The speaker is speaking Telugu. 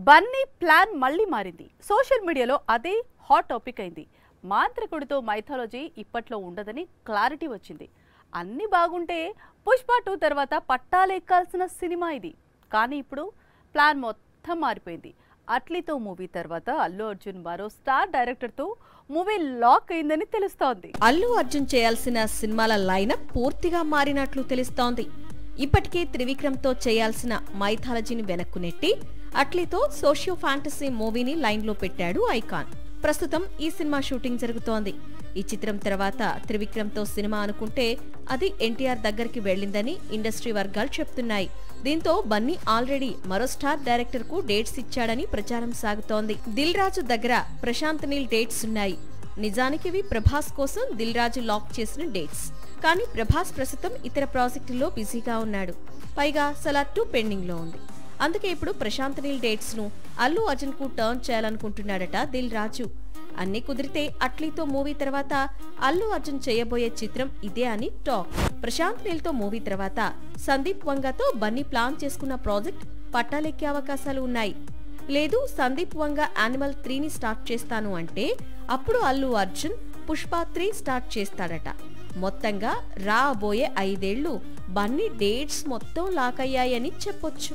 బన్నీ ప్లాన్ మళ్ళీ మారింది. సోషల్ మీడియాలో అదే హాట్ టాపిక్ అయింది. మాంత్రికుడితో మైథాలజీ ఇప్పట్లో ఉండదని క్లారిటీ వచ్చింది. అన్ని బాగుంటే పుష్ప 2 తర్వాత పట్టాలెక్కాల్సిన సినిమా ఇది. కానీ ఇప్పుడు ప్లాన్ మొత్తం మారిపోయింది. అట్లీతో మూవీ తర్వాత అల్లు అర్జున్ మరో స్టార్ డైరెక్టర్తో మూవీ లాక్ అయిందని తెలుస్తోంది. అల్లు అర్జున్ చేయాల్సిన సినిమాల లైనప్ పూర్తిగా మారినట్లు తెలుస్తోంది. ఇప్పటికే త్రివిక్రమ్తో చేయాల్సిన మైథాలజీని వెనక్కు నెట్టి అట్లీతో సోషియో ఫ్యాంటసీ మూవీని లైన్లో పెట్టాడు ఐకాన్. ప్రస్తుతం ఈ సినిమా షూటింగ్ జరుగుతోంది. ఈ చిత్రం తర్వాత త్రివిక్రమ్తో సినిమా అనుకుంటే అది ఎన్టీఆర్ దగ్గరికి వెళ్లిందని ఇండస్ట్రీ వర్గాలు చెప్తున్నాయి. దీంతో బన్నీ ఆల్రెడీ మరో స్టార్ డైరెక్టర్ కు డేట్స్ ఇచ్చాడని ప్రచారం సాగుతోంది. దిల్ రాజు దగ్గర ప్రశాంత్ నీల్ డేట్స్ ఉన్నాయి. నిజానికి ఇవి ప్రభాస్ కోసం దిల్ రాజు లాక్ చేసిన డేట్స్. కానీ ప్రభాస్ ప్రస్తుతం ఇతర ప్రాజెక్టుల్లో బిజీగా ఉన్నాడు. పైగా సలార్ 2 పెండింగ్ లో ఉంది. అందుకే ఇప్పుడు ప్రశాంత్ నీల్ డేట్స్ ను అల్లు అర్జున్ కు టర్న్ చేయాలనుకుంటున్నాడట దిల్ రాజు. అన్ని కుదిరితే అట్లీతో మూవీ తర్వాత అల్లు అర్జున్ చేయబోయే చిత్రం ఇదే అని టాక్. ప్రశాంత్ నీల్ తో మూవీ తర్వాత సందీప్ వంగతో బన్నీ ప్లాన్ చేసుకున్న ప్రాజెక్ట్ పట్టాలెక్కే అవకాశాలు ఉన్నాయి. లేదు సందీప్ వంగ యానిమల్ 3ని స్టార్ట్ చేస్తాను అంటే అప్పుడు అల్లు అర్జున్ పుష్ప 3 స్టార్ట్ చేస్తాడట. మొత్తంగా రాబోయే 5 ఏళ్లు బన్నీ డేట్స్ మొత్తం లాక్ అయ్యాయని చెప్పొచ్చు.